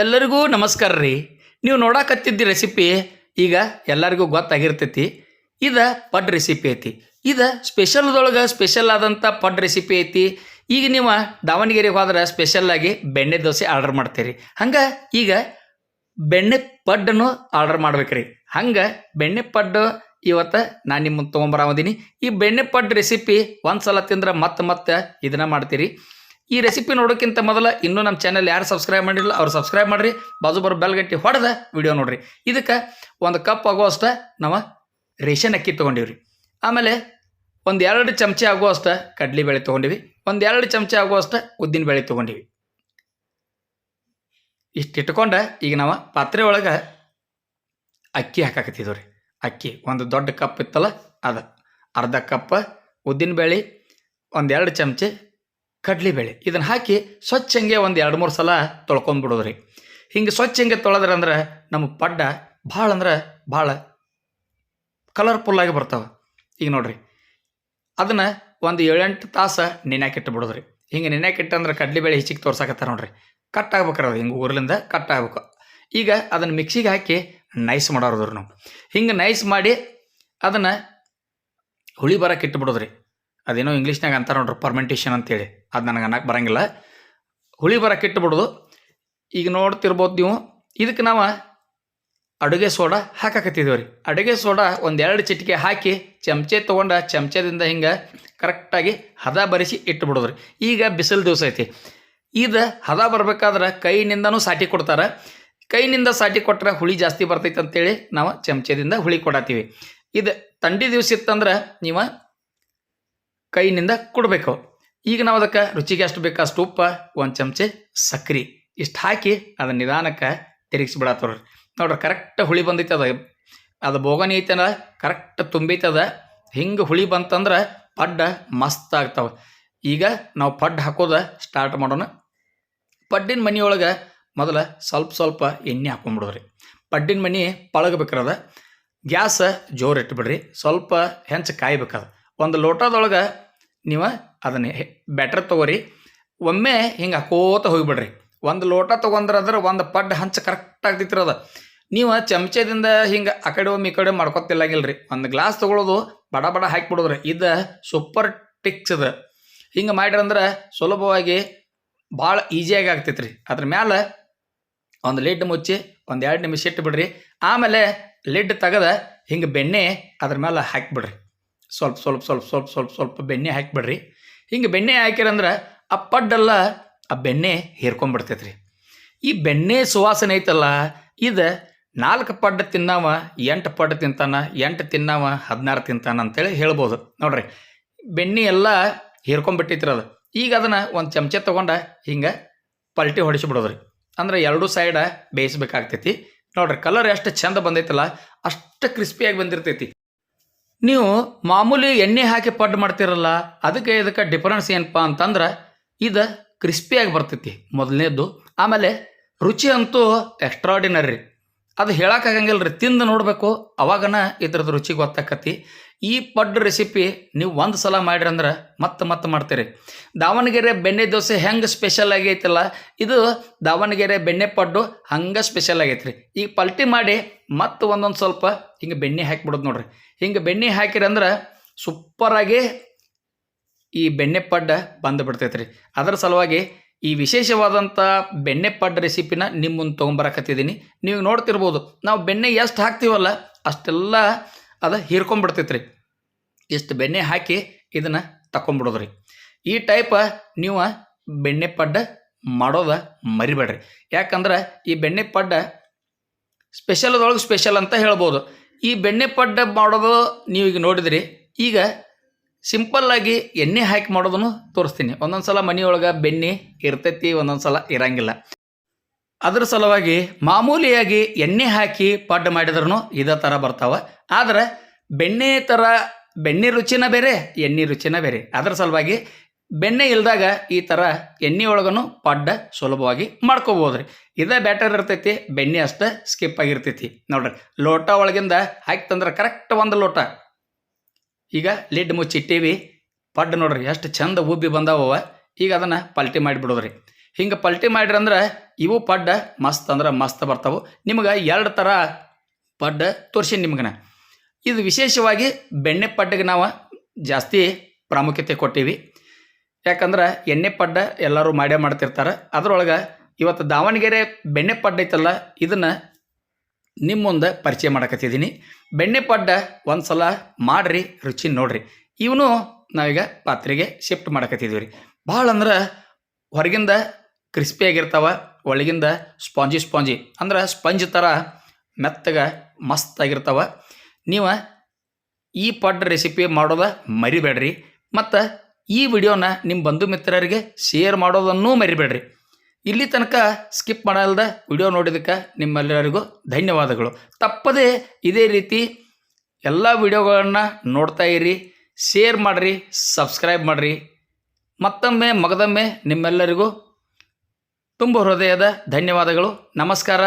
ಎಲ್ಲರಿಗೂ ನಮಸ್ಕಾರ ರೀ. ನೀವು ನೋಡಾಕತ್ತಿದ್ದ ರೆಸಿಪಿ ಈಗ ಎಲ್ಲರಿಗೂ ಗೊತ್ತಾಗಿರ್ತೈತಿ. ಇದು ಪಡ್ ರೆಸಿಪಿ ಐತಿ. ಇದು ಸ್ಪೆಷಲ್ದೊಳಗೆ ಸ್ಪೆಷಲ್ ಆದಂಥ ಪಡ್ ರೆಸಿಪಿ ಐತಿ. ಈಗ ನೀವು ದಾವಣಗೆರೆಗೆ ಹೋದ್ರೆ ಸ್ಪೆಷಲ್ಲಾಗಿ ಬೆಣ್ಣೆ ದೋಸೆ ಆರ್ಡರ್ ಮಾಡ್ತೀರಿ. ಹಂಗೆ ಈಗ ಬೆಣ್ಣೆ ಪಡ್ಡನ್ನು ಆರ್ಡರ್ ಮಾಡ್ಬೇಕ್ರಿ. ಹಂಗೆ ಬೆಣ್ಣೆ ಪಡ್ಡು ಇವತ್ತು ನಾನು ನಿಮ್ಮನ್ನು ತೊಗೊಂಬರಾಮದೀನಿ. ಈ ಬೆಣ್ಣೆ ಪಡ್ಡು ರೆಸಿಪಿ ಒಂದು ಸಲ ತಿಂದ್ರೆ ಮತ್ತೆ ಇದನ್ನು ಮಾಡ್ತೀರಿ. ಈ ರೆಸಿಪಿ ನೋಡೋಕ್ಕಿಂತ ಮೊದಲು ಇನ್ನೂ ನಮ್ಮ ಚಾನಲ್ ಯಾರು ಸಬ್ಸ್ಕ್ರೈಬ್ ಮಾಡಿರಲ್ಲ ಅವ್ರು ಸಬ್ಸ್ಕ್ರೈಬ್ ಮಾಡಿರಿ. ಬಾಜು ಬರೋ ಬೆಲ್ ಗಟ್ಟಿ ಹೊಡೆದ ವಿಡಿಯೋ ನೋಡಿರಿ. ಇದಕ್ಕೆ ಒಂದು ಕಪ್ ಆಗುವಷ್ಟು ನಾವು ರೇಷನ್ ಅಕ್ಕಿ ತೊಗೊಂಡಿವ್ರಿ. ಆಮೇಲೆ ಒಂದು 2 ಚಮಚ ಆಗುವಷ್ಟು ಕಡಲೆಬೇಳೆ ತೊಗೊಂಡಿವಿ. ಒಂದು 2 ಚಮಚ ಆಗುವಷ್ಟು ಉದ್ದಿನಬೇಳೆ ತೊಗೊಂಡಿವಿ. ಇಷ್ಟು ಇಟ್ಕೊಂಡು ಈಗ ನಾವು ಪಾತ್ರೆ ಒಳಗೆ ಅಕ್ಕಿ ಹಾಕಾಕತ್ತಿದ್ದೀವಿ ರೀ. ಅಕ್ಕಿ ಒಂದು ದೊಡ್ಡ ಕಪ್ ಇತ್ತಲ್ಲ ಅದು ಅರ್ಧ ಕಪ್ ಉದ್ದಿನಬೇಳೆ, ಒಂದು 2 ಚಮಚ ಕಡಲೆಬೇಳೆ ಇದನ್ನು ಹಾಕಿ ಸ್ವಚ್ಛಂಗೆ ಒಂದು 2-3 ಸಲ ತೊಳ್ಕೊಂಡ್ಬಿಡೋದ್ರಿ. ಹಿಂಗೆ ಸ್ವಚ್ಛಂಗೆ ತೊಳೆದ್ರಂದ್ರೆ ನಮ್ಮ ಪಡ್ಡ ಭಾಳ ಅಂದ್ರೆ ಭಾಳ ಕಲರ್ಫುಲ್ಲಾಗಿ ಬರ್ತಾವೆ. ಈಗ ನೋಡಿರಿ, ಅದನ್ನು ಒಂದು 7-8 ತಾಸು ನೆನೆಯಾಕಿಟ್ಬಿಡೋದ್ರಿ. ಹಿಂಗೆ ನೆನೆಯಾಕಿಟ್ಟಂದ್ರೆ ಕಡಲೆಬೇಳೆ ಹೆಚ್ಚಿಗೆ ತೋರ್ಸಾಕತ್ತಾರೆ ನೋಡ್ರಿ. ಕಟ್ ಆಗ್ಬೇಕ್ರಿ, ಅದು ಹಿಂಗೆ ಊರ್ಲಿಂದ ಕಟ್ ಆಗ್ಬೇಕು. ಈಗ ಅದನ್ನು ಮಿಕ್ಸಿಗೆ ಹಾಕಿ ನೈಸ್ ಮಾಡೋದ್ರಿ ನಾವು. ಹಿಂಗೆ ನೈಸ್ ಮಾಡಿ ಅದನ್ನು ಹುಳಿ ಬರೋಕೆ ಇಟ್ಬಿಡೋದ್ರಿ. ಅದೇನೋ ಇಂಗ್ಲೀಷ್ನಾಗ ಅಂತಾರೆ ನೋಡ್ರಿ ಪರ್ಮೆಂಟೇಷನ್ ಅಂತೇಳಿ, ಅದು ನನಗೆ ಅನ್ನಕ್ಕೆ ಬರೋಂಗಿಲ್ಲ. ಹುಳಿ ಬರೋಕೆ ಇಟ್ಬಿಡೋದು. ಈಗ ನೋಡ್ತಿರ್ಬೋದು ನೀವು, ಇದಕ್ಕೆ ನಾವು ಅಡುಗೆ ಸೋಡಾ ಹಾಕಾಕತ್ತಿದ್ದೀವಿ ರೀ. ಅಡುಗೆ ಸೋಡಾ ಒಂದು 2 ಚಿಟಿಕೆ ಹಾಕಿ ಚಮಚೆ ತೊಗೊಂಡು ಚಮಚದಿಂದ ಹಿಂಗೆ ಕರೆಕ್ಟಾಗಿ ಹದ ಬರಿಸಿ ಇಟ್ಬಿಡೋದ್ರಿ. ಈಗ ಬಿಸಿಲು ದಿವಸ ಐತಿ. ಇದು ಹದ ಬರಬೇಕಾದ್ರೆ ಕೈನಿಂದನೂ ಸಾಟಿ ಕೊಡ್ತಾರೆ. ಕೈನಿಂದ ಸಾಟಿ ಕೊಟ್ಟರೆ ಹುಳಿ ಜಾಸ್ತಿ ಬರ್ತೈತೆ ಅಂತೇಳಿ ನಾವು ಚಮಚದಿಂದ ಹುಳಿ ಕೊಡತ್ತೀವಿ. ಇದು ಥಂಡಿ ದಿವಸ ಇತ್ತಂದ್ರೆ ನೀವು ಕೈನಿಂದ ಕೊಡಬೇಕು. ಈಗ ನಾವು ಅದಕ್ಕೆ ರುಚಿಗೆ ಅಷ್ಟು ಬೇಕಷ್ಟು ಉಪ್ಪು, 1 ಚಮಚ ಸಕ್ಕರೆ ಇಷ್ಟು ಹಾಕಿ ಅದನ್ನು ನಿಧಾನಕ್ಕೆ ತಿರುಗಿಸ್ಬಿಡತ್ತವ್ರಿ. ನೋಡ್ರಿ, ಕರೆಕ್ಟ್ ಹುಳಿ ಬಂದೈತದ. ಅದು ಬೋಗನಿ ಐತಲ್ಲ ಕರೆಕ್ಟ್ ತುಂಬೈತದ. ಹಿಂಗೆ ಹುಳಿ ಬಂತಂದ್ರೆ ಪಡ್ಡ ಮಸ್ತ್ ಆಗ್ತಾವೆ. ಈಗ ನಾವು ಪಡ್ಡು ಹಾಕೋದು ಸ್ಟಾರ್ಟ್ ಮಾಡೋಣ. ಪಡ್ಡಿನ ಮನೆಯೊಳಗೆ ಮೊದಲು ಸ್ವಲ್ಪ ಎಣ್ಣೆ ಹಾಕೊಂಡ್ಬಿಡೋದ್ರಿ. ಪಡ್ಡಿನ ಮನೆ ಪಳಗಬೇಕ್ರದ. ಗ್ಯಾಸ್ ಜೋರು ಇಟ್ಬಿಡ್ರಿ. ಸ್ವಲ್ಪ ಹೆಂಚು ಕಾಯ್ಬೇಕದ. ಒಂದು ಲೋಟದೊಳಗೆ ನೀವು ಅದನ್ನು ಬ್ಯಾಟ್ರ್ ತೊಗೋರಿ. ಒಮ್ಮೆ ಹಿಂಗೆ ಹಾಕೋತ ಹೋಗಿಬಿಡ್ರಿ. ಒಂದು ಲೋಟ ತೊಗೊಂಡ್ರೆ ಒಂದು ಪಡ್ಡು ಹಂಚು ಕರೆಕ್ಟ್ ಆಗ್ತಿತ್ತಿರದ. ನೀವು ಚಮಚದಿಂದ ಹಿಂಗೆ ಆ ಕಡೆ ಒಮ್ಮೆ ಈ ಕಡೆ ಮಾಡ್ಕೊತಿಲ್ಲಾಗಿಲ್ರಿ. ಒಂದು ಗ್ಲಾಸ್ ತೊಗೊಳೋದು, ಬಡ ಹಾಕಿಬಿಡೋದ್ರಿ. ಇದು ಸೂಪರ್ ಟಿಕ್ಸ್ ಅದು. ಹಿಂಗೆ ಮಾಡಿರಂದ್ರೆ ಸುಲಭವಾಗಿ ಭಾಳ ಈಸಿಯಾಗಿ ಆಗ್ತೈತ್ರಿ. ಅದ್ರ ಮ್ಯಾಲೆ ಒಂದು ಲಿಡ್ ಮುಚ್ಚಿ ಒಂದು 2 ನಿಮಿಷ ಇಟ್ಟುಬಿಡ್ರಿ. ಆಮೇಲೆ ಲಿಡ್ ತೆಗೆದ ಹಿಂಗೆ ಬೆಣ್ಣೆ ಅದ್ರ ಮೇಲೆ ಹಾಕಿಬಿಡ್ರಿ. ಸ್ವಲ್ಪ ಬೆಣ್ಣೆ ಹಾಕಿಬಿಡ್ರಿ. ಹಿಂಗೆ ಬೆಣ್ಣೆ ಹಾಕಿರಂದ್ರೆ ಆ ಪಡ್ಡೆಲ್ಲ ಆ ಬೆಣ್ಣೆ ಹೀರ್ಕೊಂಡ್ಬಿಡ್ತೈತ್ರಿ. ಈ ಬೆಣ್ಣೆ ಸುವಾಸನೆ ಐತಲ್ಲ, ಇದು 4 ಪಡ್ಡು ತಿನ್ನವ 8 ಪಡ್ಡು ತಿಂತಾನ, 8 ತಿನ್ನವ 16 ತಿಂತಾನ ಅಂತೇಳಿ ಹೇಳ್ಬೋದು. ನೋಡ್ರಿ, ಬೆಣ್ಣೆ ಎಲ್ಲ ಹೀರ್ಕೊಂಡ್ಬಿಟ್ಟೈತ್ರಿ ಅದು. ಈಗ ಅದನ್ನು ಒಂದು ಚಮಚ ತೊಗೊಂಡು ಹಿಂಗೆ ಪಲ್ಟಿ ಹೊಡಿಸಿಬಿಡೋದ್ರಿ. ಅಂದ್ರೆ 2 ಸೈಡ ಬೇಯಿಸ್ಬೇಕಾಗ್ತೈತಿ. ನೋಡ್ರಿ, ಕಲರ್ ಎಷ್ಟು ಚಂದ ಬಂದೈತಲ್ಲ, ಅಷ್ಟು ಕ್ರಿಸ್ಪಿಯಾಗಿ ಬಂದಿರ್ತೈತಿ. ನೀವು ಮಾಮೂಲಿ ಎಣ್ಣೆ ಹಾಕಿ ಪಡ್ಡು ಮಾಡ್ತಿರಲ್ಲ, ಇದಕ್ಕೆ ಡಿಫರೆನ್ಸ್ ಏನಪ್ಪ ಅಂತಂದ್ರೆ ಇದು ಕ್ರಿಸ್ಪಿಯಾಗಿ ಬರ್ತೈತಿ ಮೊದಲನೇದ್ದು. ಆಮೇಲೆ ರುಚಿ ಅಂತೂ ಎಕ್ಸ್ಟ್ರಾಡಿನರಿ. ಅದು ಹೇಳೋಕ್ಕಾಗಂಗಿಲ್ಲ ರೀ, ತಿಂದು ನೋಡಬೇಕು, ಅವಾಗನ ಇದ್ರದ್ದು ರುಚಿ ಗೊತ್ತಾಕತಿ. ಈ ಪಡ್ಡು ರೆಸಿಪಿ ನೀವು ಒಂದು ಸಲ ಮಾಡಿರಿ ಅಂದ್ರೆ ಮತ್ತೆ ಮಾಡ್ತೀರಿ. ದಾವಣಗೆರೆ ಬೆಣ್ಣೆ ದೋಸೆ ಹೆಂಗೆ ಸ್ಪೆಷಲ್ ಆಗೈತಲ್ಲ, ಇದು ದಾವಣಗೆರೆ ಬೆಣ್ಣೆ ಪಡ್ಡು ಹಂಗೆ ಸ್ಪೆಷಲ್ ಆಗೈತೆ ರೀ. ಈಗ ಪಲ್ಟಿ ಮಾಡಿ ಮತ್ತೆ ಒಂದೊಂದು ಸ್ವಲ್ಪ ಹಿಂಗೆ ಬೆಣ್ಣೆ ಹಾಕಿಬಿಡೋದು ನೋಡ್ರಿ. ಹಿಂಗೆ ಬೆಣ್ಣೆ ಹಾಕಿರಂದ್ರೆ ಸೂಪರಾಗಿ ಈ ಬೆಣ್ಣೆ ಪಡ್ಡು ಬಂದು ಬಿಡ್ತೈತೆ ರೀ. ಅದರ ಸಲುವಾಗಿ ಈ ವಿಶೇಷವಾದಂಥ ಬೆಣ್ಣೆ ಪಡ್ಡು ರೆಸಿಪಿನ ನಿಮ್ಮ ಮುಂದೆ ತೊಗೊಂಬರಕತ್ತಿದ್ದೀನಿ. ನೀವು ನೋಡ್ತಿರ್ಬೋದು, ನಾವು ಬೆಣ್ಣೆ ಎಷ್ಟು ಹಾಕ್ತೀವಲ್ಲ ಅಷ್ಟೆಲ್ಲ ಅದು ಹೀರ್ಕೊಂಡ್ಬಿಡ್ತೈತೆ ರೀ. ಇಷ್ಟು ಬೆಣ್ಣೆ ಹಾಕಿ ಇದನ್ನು ತಗೊಂಡ್ಬಿಡೋದ್ರಿ. ಈ ಟೈಪ್ ನೀವು ಬೆಣ್ಣೆ ಪಡ್ಡು ಮಾಡೋದು ಮರಿಬೇಡ್ರಿ. ಯಾಕಂದ್ರೆ ಈ ಬೆಣ್ಣೆ ಪಡ್ಡು ಸ್ಪೆಷಲ್ದೊಳಗೆ ಸ್ಪೆಷಲ್ ಅಂತ ಹೇಳ್ಬೋದು. ಈ ಬೆಣ್ಣೆ ಪಡ್ಡು ಮಾಡೋದು ನೀವು ಈಗ ನೋಡಿದ್ರಿ. ಈಗ ಸಿಂಪಲ್ಲಾಗಿ ಎಣ್ಣೆ ಹಾಕಿ ಮಾಡೋದನ್ನು ತೋರಿಸ್ತೀನಿ. ಒಂದೊಂದು ಸಲ ಮನೆಯೊಳಗೆ ಬೆಣ್ಣೆ ಇರ್ತೈತಿ, ಒಂದೊಂದು ಸಲ ಇರಂಗಿಲ್ಲ. ಅದ್ರ ಸಲುವಾಗಿ ಮಾಮೂಲಿಯಾಗಿ ಎಣ್ಣೆ ಹಾಕಿ ಪಡ್ಡು ಮಾಡಿದ್ರೂ ಇದೇ ಥರ ಬರ್ತಾವೆ. ಆದರೆ ಬೆಣ್ಣೆ ರುಚಿನ ಬೇರೆ, ಎಣ್ಣೆ ರುಚಿನ ಬೇರೆ. ಅದರ ಸಲುವಾಗಿ ಬೆಣ್ಣೆ ಇಲ್ದಾಗ ಈ ಥರ ಎಣ್ಣೆ ಒಳಗೂ ಪಡ್ಡು ಸುಲಭವಾಗಿ ಮಾಡ್ಕೋಬೋದು ರೀ. ಇದೇ ಬ್ಯಾಟರ್ ಇರ್ತೈತಿ, ಬೆಣ್ಣೆ ಅಷ್ಟು ಸ್ಕಿಪ್ ಆಗಿರ್ತೈತಿ. ನೋಡ್ರಿ, ಲೋಟ ಒಳಗಿಂದ ಹಾಕಿ ತಂದ್ರೆ ಕರೆಕ್ಟ್ 1 ಲೋಟ. ಈಗ ಲಿಡ್ ಮುಚ್ಚಿಟ್ಟೀವಿ. ಪಡ್ಡು ನೋಡ್ರಿ ಎಷ್ಟು ಚಂದ ಉಬ್ಬಿ ಬಂದಾವ. ಈಗ ಅದನ್ನು ಪಲ್ಟಿ ಮಾಡಿಬಿಡೋದ್ರಿ. ಹಿಂಗೆ ಪಲ್ಟಿ ಮಾಡಿರಿ ಅಂದ್ರೆ ಇವು ಪಡ್ಡ ಮಸ್ತ್ ಅಂದ್ರೆ ಮಸ್ತ್ ಬರ್ತಾವೆ. ನಿಮ್ಗೆ 2 ಥರ ಪಡ್ಡ ತೋರಿಸಿ ನಿಮ್ಗನ. ಇದು ವಿಶೇಷವಾಗಿ ಬೆಣ್ಣೆ ಪಡ್ಡಿಗೆ ನಾವು ಜಾಸ್ತಿ ಪ್ರಾಮುಖ್ಯತೆ ಕೊಟ್ಟೀವಿ. ಯಾಕಂದ್ರೆ ಎಣ್ಣೆ ಪಡ್ಡ ಎಲ್ಲರೂ ಮಾಡೇ ಮಾಡ್ತಿರ್ತಾರೆ. ಅದರೊಳಗೆ ಇವತ್ತು ದಾವಣಗೆರೆ ಬೆಣ್ಣೆ ಪಡ್ಡ ಐತಲ್ಲ, ಇದನ್ನು ನಿಮ್ಮ ಮುಂದೆ ಪರಿಚಯ ಮಾಡಕತ್ತಿದ್ದೀನಿ. ಬೆಣ್ಣೆ ಪಡ್ಡ ಒಂದು ಸಲ ಮಾಡಿರಿ, ರುಚಿ ನೋಡ್ರಿ. ಇವನು ನಾವೀಗ ಪಾತ್ರೆಗೆ ಶಿಫ್ಟ್ ಮಾಡಕತ್ತಿದ್ದೀವಿ ರೀ. ಭಾಳ ಅಂದ್ರೆ ಹೊರಗಿಂದ ಕ್ರಿಸ್ಪಿಯಾಗಿರ್ತಾವ, ಒಳಗಿಂದ ಸ್ಪಾಂಜಿ ಅಂದ್ರೆ ಸ್ಪಂಜ್ ಥರ ಮೆತ್ತಗೆ ಮಸ್ತಾಗಿರ್ತಾವ. ನೀವು ಈ ಪಡ್ಡ ರೆಸಿಪಿ ಮಾಡೋದ ಮರಿಬೇಡ್ರಿ. ಮತ್ತು ಈ ವಿಡಿಯೋನ ನಿಮ್ಮ ಬಂಧು ಮಿತ್ರರಿಗೆ ಶೇರ್ ಮಾಡೋದನ್ನೂ ಮರಿಬೇಡ್ರಿ. ಇಲ್ಲಿ ತನಕ ಸ್ಕಿಪ್ ಮಾಡಲ್ದ ವಿಡಿಯೋ ನೋಡಿದ್ದಕ್ಕೆ ನಿಮ್ಮೆಲ್ಲರಿಗೂ ಧನ್ಯವಾದಗಳು. ತಪ್ಪದೇ ಇದೇ ರೀತಿ ಎಲ್ಲ ವಿಡಿಯೋಗಳನ್ನು ನೋಡ್ತಾ ಇರಿ, ಶೇರ್ ಮಾಡಿರಿ, ಸಬ್ಸ್ಕ್ರೈಬ್ ಮಾಡಿರಿ. ಮತ್ತೊಮ್ಮೆ ಮಗದೊಮ್ಮೆ ನಿಮ್ಮೆಲ್ಲರಿಗೂ ತುಂಬ ಹೃದಯದ ಧನ್ಯವಾದಗಳು. ನಮಸ್ಕಾರ.